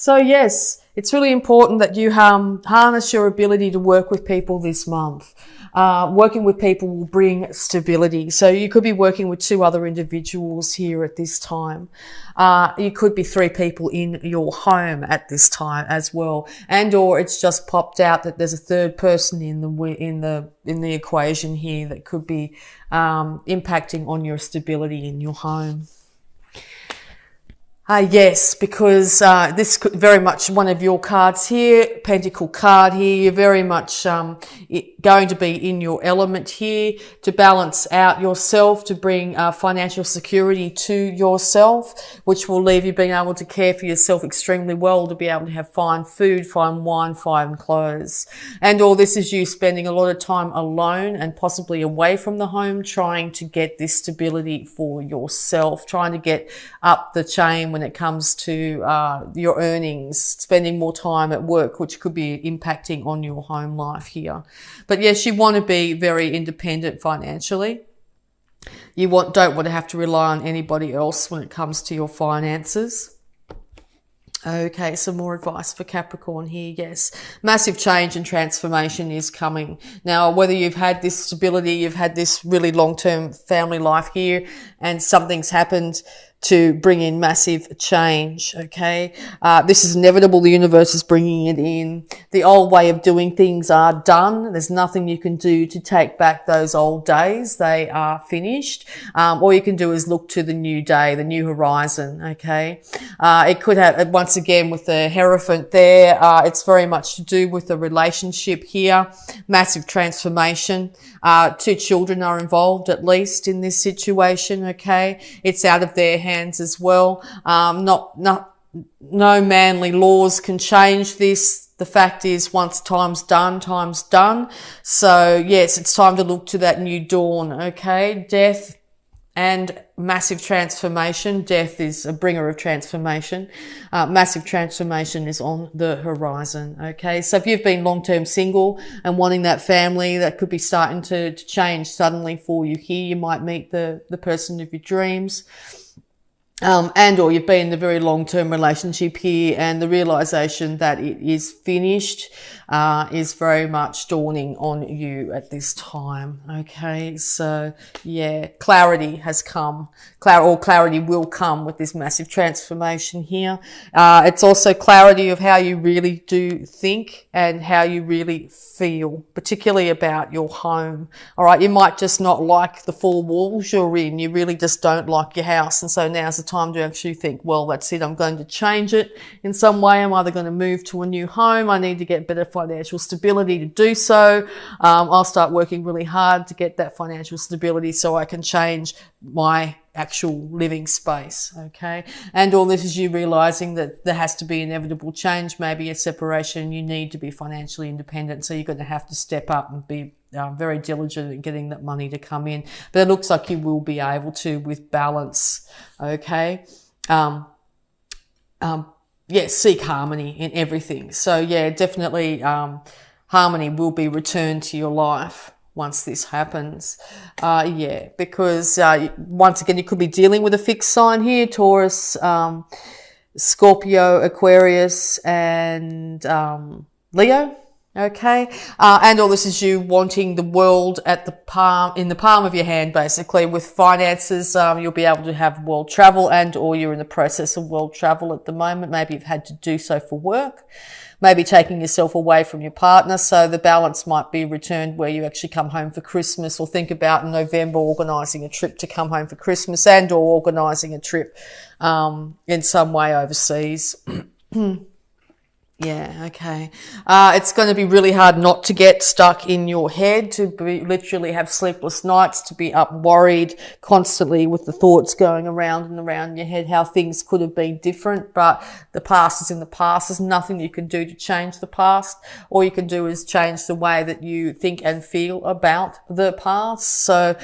So yes, it's really important that you harness your ability to work with people this month. Working with people will bring stability. So you could be working with 2 other individuals here at this time. You could be 3 people in your home at this time as well. And or it's just popped out that there's a 3rd person in the equation here that could be impacting on your stability in your home. Yes, because this could very much one of your cards here, Pentacle card here. You're very much going to be in your element here to balance out yourself, to bring financial security to yourself, which will leave you being able to care for yourself extremely well, to be able to have fine food, fine wine, fine clothes. And all this is you spending a lot of time alone and possibly away from the home, trying to get this stability for yourself, trying to get up the chain when it comes to your earnings, spending more time at work, which could be impacting on your home life here. But yes, you want to be very independent financially. You don't want to have to rely on anybody else when it comes to your finances. Okay, some more advice for Capricorn here. Yes, massive change and transformation is coming. Now, whether you've had this stability, you've had this really long-term family life here, and something's happened to bring in massive change, okay? This is inevitable. The universe is bringing it in. The old way of doing things are done. There's nothing you can do to take back those old days. They are finished. All you can do is look to the new day, the new horizon, okay? It could have, once again, with the Hierophant there, it's very much to do with the relationship here. Massive transformation. 2 children are involved, at least, in this situation, okay? It's out of their hands as well. No manly laws can change this. The fact is, once time's done, time's done. So yes, it's time to look to that new dawn, okay? Death and massive transformation. Death is a bringer of transformation. Massive transformation is on the horizon, okay? So if you've been long-term single and wanting that family, that could be starting to change suddenly for you here. You might meet the person of your dreams. And or you've been in a very long-term relationship here, and the realization that it is finished is very much dawning on you at this time. Okay, so yeah, clarity has come. Clarity will come with this massive transformation here. It's also clarity of how you really do think and how you really feel, particularly about your home. All right, you might just not like the 4 walls you're in. You really just don't like your house, and so now's the time to actually think, well, that's it. I'm going to change it in some way. I'm either going to move to a new home. I need to get better financial stability to do so. I'll start working really hard to get that financial stability so I can change my actual living space, okay? And all this is you realizing that there has to be inevitable change, maybe a separation. You need to be financially independent, so you're going to have to step up and be very diligent in getting that money to come in. But it looks like you will be able to with balance, okay? Yes, seek harmony in everything. So yeah, definitely harmony will be returned to your life once this happens. Yeah, because once again, you could be dealing with a fixed sign here, Taurus, Scorpio, Aquarius, and Leo. Okay, and all this is you wanting the world in the palm of your hand, basically. With finances, you'll be able to have world travel, and or you're in the process of world travel at the moment. Maybe you've had to do so for work. Maybe taking yourself away from your partner, so the balance might be returned where you actually come home for Christmas, or think about in November organising a trip to come home for Christmas, and or organising a trip in some way overseas. Yeah, okay. It's going to be really hard not to get stuck in your head, to literally have sleepless nights, to be up worried constantly with the thoughts going around and around in your head, how things could have been different. But the past is in the past. There's nothing you can do to change the past. All you can do is change the way that you think and feel about the past. So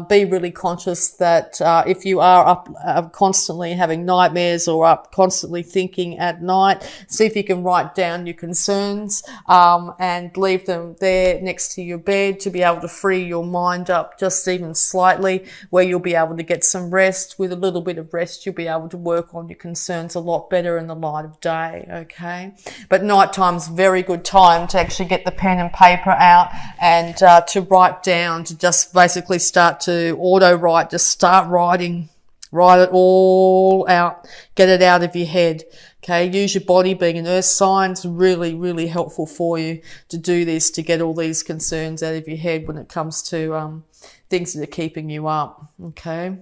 be really conscious that if you are up constantly having nightmares or up constantly thinking at night, see if you can write down your concerns, and leave them there next to your bed to be able to free your mind up just even slightly, where you'll be able to get some rest. With a little bit of rest, you'll be able to work on your concerns a lot better in the light of day, okay? But nighttime's a very good time to actually get the pen and paper out and to write down, to just basically start to auto-write, just start writing. Write it all out. Get it out of your head. Okay. Use your body, being an earth sign, is really, really helpful for you to do this, to get all these concerns out of your head when it comes to things that are keeping you up. Okay.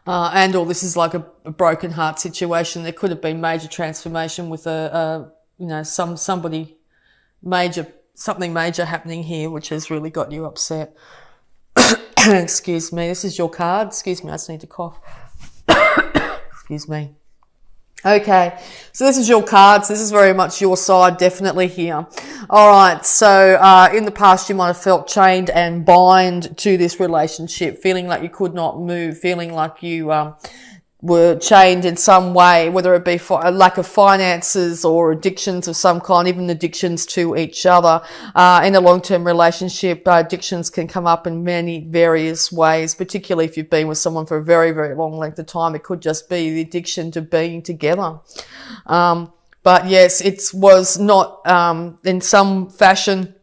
And all this is like a broken heart situation. There could have been major transformation with somebody major, something major happening here, which has really got you upset. Excuse me, this is your card. Excuse me, I just need to cough. Excuse me. Okay, so this is your cards. This is very much your side, definitely here. All right, so in the past you might have felt chained and bind to this relationship, feeling like you could not move, feeling like you were chained in some way, whether it be for a lack of finances or addictions of some kind, even addictions to each other. In a long-term relationship, addictions can come up in many various ways, particularly if you've been with someone for a very, very long length of time. It could just be the addiction to being together. But yes, it was not, in some fashion,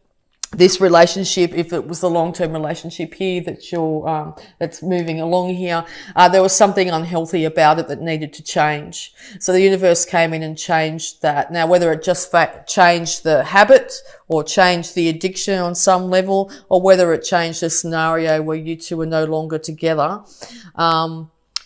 this relationship, if it was the long-term relationship here that you're, that's moving along here, there was something unhealthy about it that needed to change. So the universe came in and changed that. Now, whether it just changed the habit or changed the addiction on some level, or whether it changed the scenario where you two are no longer together,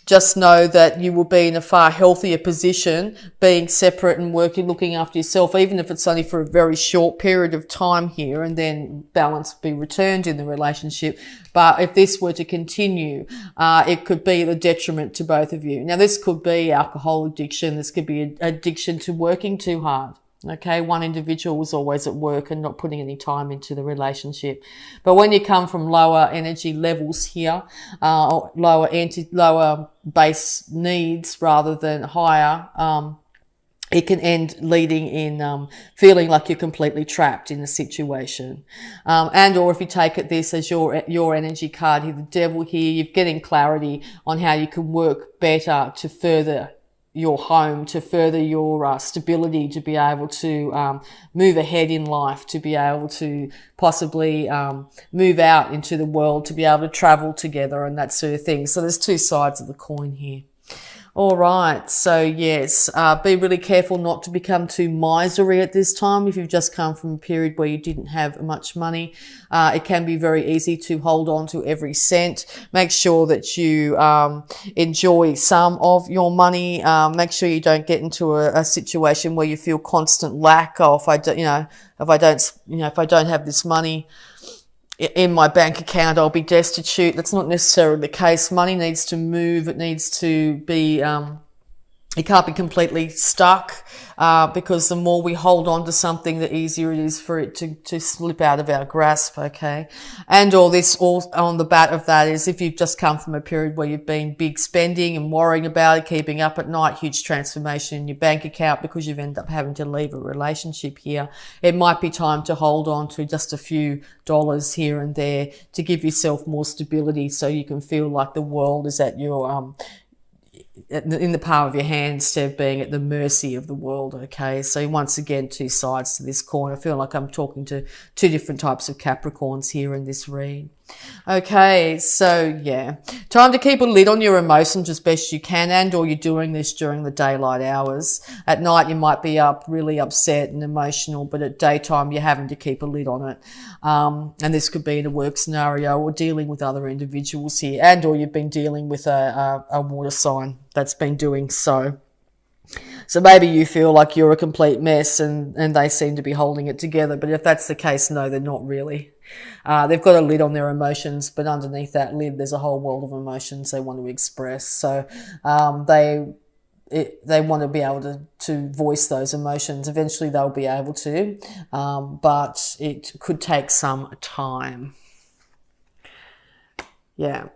just know that you will be in a far healthier position being separate and working, looking after yourself, even if it's only for a very short period of time here, and then balance be returned in the relationship. But if this were to continue, it could be the detriment to both of you. Now, this could be alcohol addiction. This could be addiction to working too hard. Okay, one individual was always at work and not putting any time into the relationship. But when you come from lower energy levels here, lower base needs rather than higher, it can end leading in feeling like you're completely trapped in a situation. And or if you take it this as your energy card here, the devil here, you're getting clarity on how you can work better to further your home, to further your stability, to be able to move ahead in life, to be able to possibly move out into the world, to be able to travel together and that sort of thing. So there's two sides of the coin here. All right. So yes, be really careful not to become too miserly at this time. If you've just come from a period where you didn't have much money, it can be very easy to hold on to every cent. Make sure that you enjoy some of your money. Make sure you don't get into a situation where you feel constant lack. Oh, if I don't have this money in my bank account, I'll be destitute. That's not necessarily the case. Money needs to move. It needs to be, it can't be completely stuck, because the more we hold on to something, the easier it is for it to slip out of our grasp, okay? And all on the bat of that is if you've just come from a period where you've been big spending and worrying about it, keeping up at night, huge transformation in your bank account because you've ended up having to leave a relationship here, it might be time to hold on to just a few dollars here and there to give yourself more stability so you can feel like the world is at your, in the palm of your hand instead of being at the mercy of the world, okay? So once again, two sides to this coin. I feel like I'm talking to two different types of Capricorns here in this read. Okay, so yeah, time to keep a lid on your emotions as best you can, and or you're doing this during the daylight hours. At night you might be up really upset and emotional, but at daytime you're having to keep a lid on it. And this could be in a work scenario or dealing with other individuals here, and or you've been dealing with a water sign that's been doing so. So maybe you feel like you're a complete mess and they seem to be holding it together. But if that's the case, no, they're not really. They've got a lid on their emotions, but underneath that lid, there's a whole world of emotions they want to express. So they want to be able to voice those emotions. Eventually they'll be able to, but it could take some time. Yeah.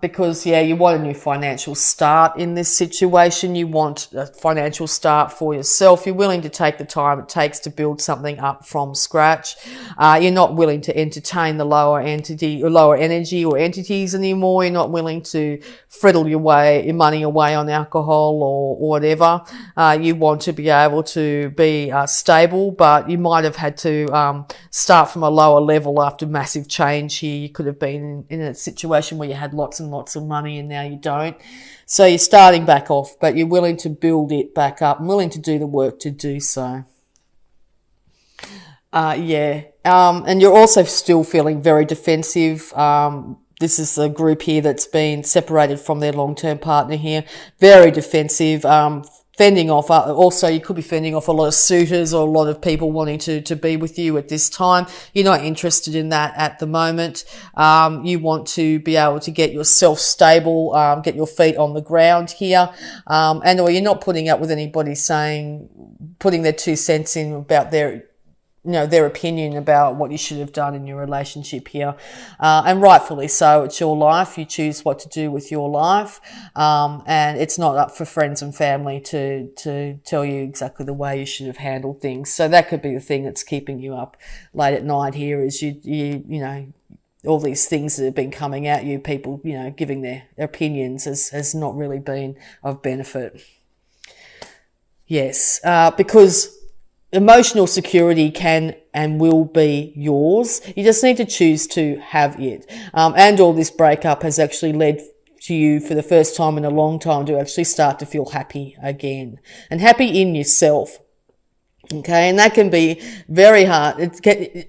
because you want a new financial start in this situation. You want a financial start for yourself. You're willing to take the time it takes to build something up from scratch. You're not willing to entertain the lower energy or entities anymore. You're not willing to friddle your money away on alcohol or whatever. You want to be able to be stable, but you might have had to start from a lower level after massive change here. You could have been in a situation where you had lots and lots of money and now you don't. So you're starting back off, but you're willing to build it back up and willing to do the work to do so. And you're also still feeling very defensive. This is a group here that's been separated from their long-term partner here. Very defensive, fending off. Also, you could be fending off a lot of suitors or a lot of people wanting to be with you at this time. You're not interested in that at the moment. You want to be able to get yourself stable, get your feet on the ground here. Or you're not putting up with anybody putting their 2 cents in about their opinion about what you should have done in your relationship here. And rightfully so, it's your life. You choose what to do with your life. And it's not up for friends and family to tell you exactly the way you should have handled things. So that could be the thing that's keeping you up late at night here, is all these things that have been coming at you, people, giving their opinions has not really been of benefit. Yes, because emotional security can and will be yours. You just need to choose to have it. And all this breakup has actually led to you for the first time in a long time to actually start to feel happy again, and happy in yourself. Okay, and that can be very hard.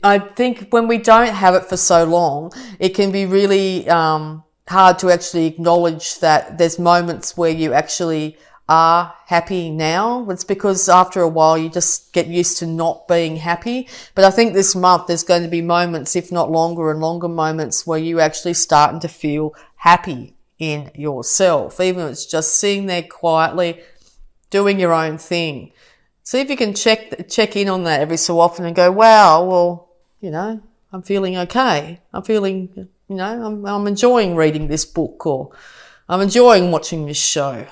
I think when we don't have it for so long, it can be really hard to actually acknowledge that there's moments where you actually are happy now. It's because after a while you just get used to not being happy. But I think this month there's going to be moments, if not longer and longer moments, where you actually starting to feel happy in yourself, even if it's just sitting there quietly doing your own thing. See if you can check in on that every so often and go, wow, well, I'm feeling okay. I'm feeling, I'm enjoying reading this book, or I'm enjoying watching this show.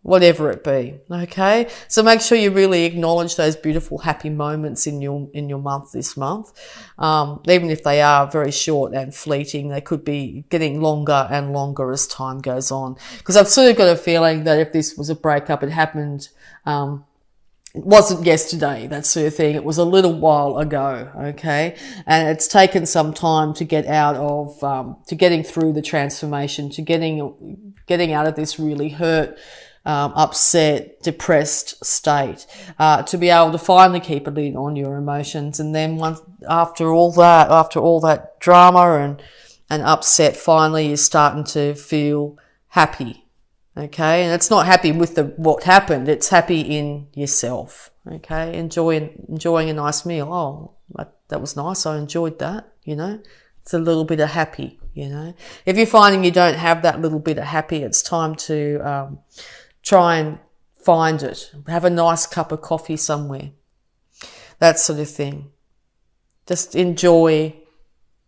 Whatever it be, okay? So make sure you really acknowledge those beautiful, happy moments in your month this month. Even if they are very short and fleeting, they could be getting longer and longer as time goes on. Because I've sort of got a feeling that if this was a breakup, it happened, it wasn't yesterday, that sort of thing. It was a little while ago, okay? And it's taken some time to get out of, to getting through the transformation, to getting out of this really hurt, upset, depressed state, to be able to finally keep a lid on your emotions. And then after all that drama and upset, finally you're starting to feel happy. Okay. And it's not happy with what happened. It's happy in yourself. Okay. Enjoying a nice meal. Oh, that was nice. I enjoyed that. It's a little bit of happy, If you're finding you don't have that little bit of happy, it's time to, try and find it. Have a nice cup of coffee somewhere. That sort of thing. Just enjoy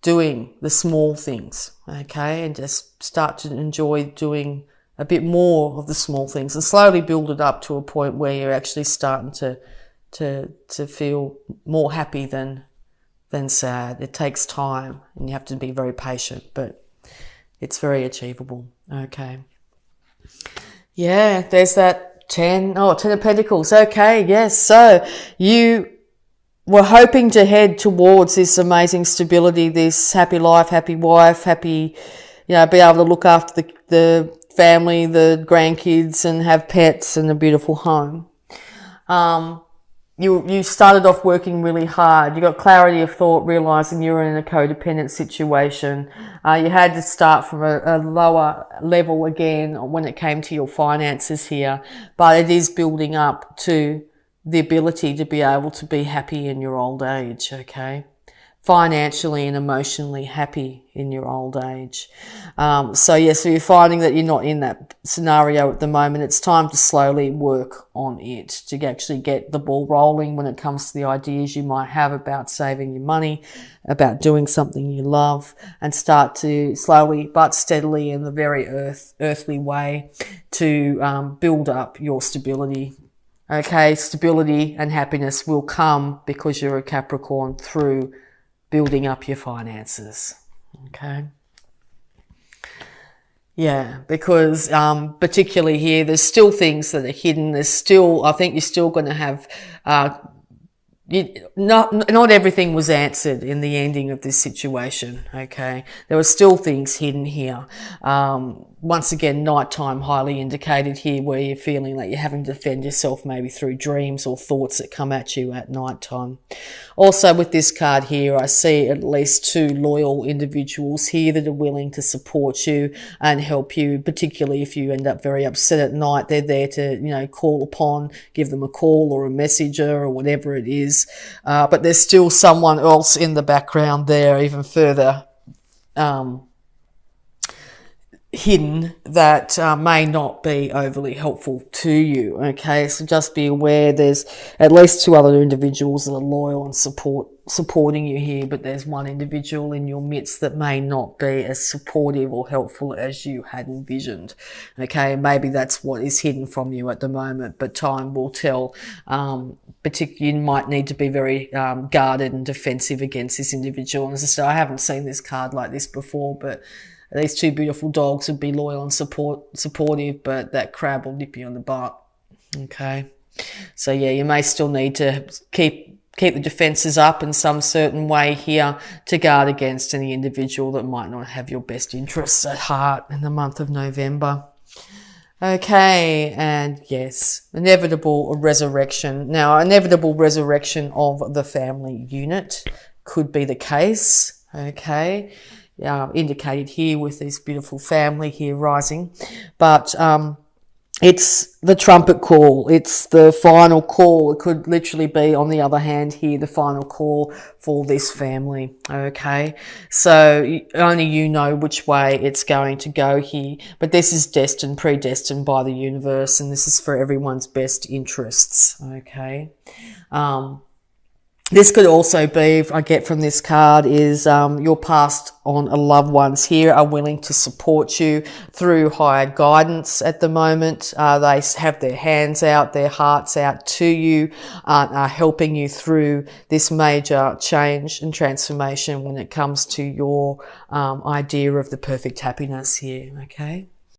doing the small things, okay? And just start to enjoy doing a bit more of the small things and slowly build it up to a point where you're actually starting to feel more happy than sad. It takes time and you have to be very patient, but it's very achievable, okay? Yeah, there's that 10 of Pentacles. Okay, yes. So you were hoping to head towards this amazing stability, this happy life, happy wife, happy, be able to look after the family, the grandkids, and have pets and a beautiful home. You started off working really hard. You got clarity of thought, realizing you were in a codependent situation. You had to start from a lower level again when it came to your finances here, but it is building up to the ability to be able to be happy in your old age, okay? financially and emotionally happy in your old age. So you're finding that you're not in that scenario at the moment. It's time to slowly work on it, to actually get the ball rolling when it comes to the ideas you might have about saving your money, about doing something you love, and start to slowly but steadily, in the very earthly way, to build up your stability. Okay, stability and happiness will come, because you're a Capricorn, through building up your finances. Okay. Yeah, because particularly here, there's still things that are hidden. There's still, I think you're still going to have, not everything was answered in the ending of this situation. Okay, there were still things hidden here. Once again, nighttime highly indicated here, where you're feeling like you're having to defend yourself, maybe through dreams or thoughts that come at you at nighttime. Also, with this card here, I see at least 2 loyal individuals here that are willing to support you and help you, particularly if you end up very upset at night. They're there to, call upon, give them a call or a messenger or whatever it is. But there's still someone else in the background there, even further hidden, that may not be overly helpful to you. Okay, so just be aware there's at least 2 other individuals that are loyal and supporting you here, but there's one individual in your midst that may not be as supportive or helpful as you had envisioned. Okay, maybe that's what is hidden from you at the moment, but time will tell. Particularly, you might need to be very guarded and defensive against this individual. And as I said, I haven't seen this card like this before, but these 2 beautiful dogs would be loyal and supportive, but that crab will nip you on the butt. Okay, so yeah, you may still need to keep the defences up in some certain way here to guard against any individual that might not have your best interests at heart in the month of November. Okay, and yes, inevitable resurrection. Now, inevitable resurrection of the family unit could be the case. Okay. Indicated here with this beautiful family here rising, but it's the trumpet call. It's the final call. It could literally be, on the other hand here, the final call for this family. Okay, so only you know which way it's going to go here, but this is predestined by the universe, and this is for everyone's best interests. Okay. This could also be, I get from this card, is your past on loved ones here are willing to support you through higher guidance at the moment. They have their hands out, their hearts out to you, are helping you through this major change and transformation when it comes to your idea of the perfect happiness here, okay?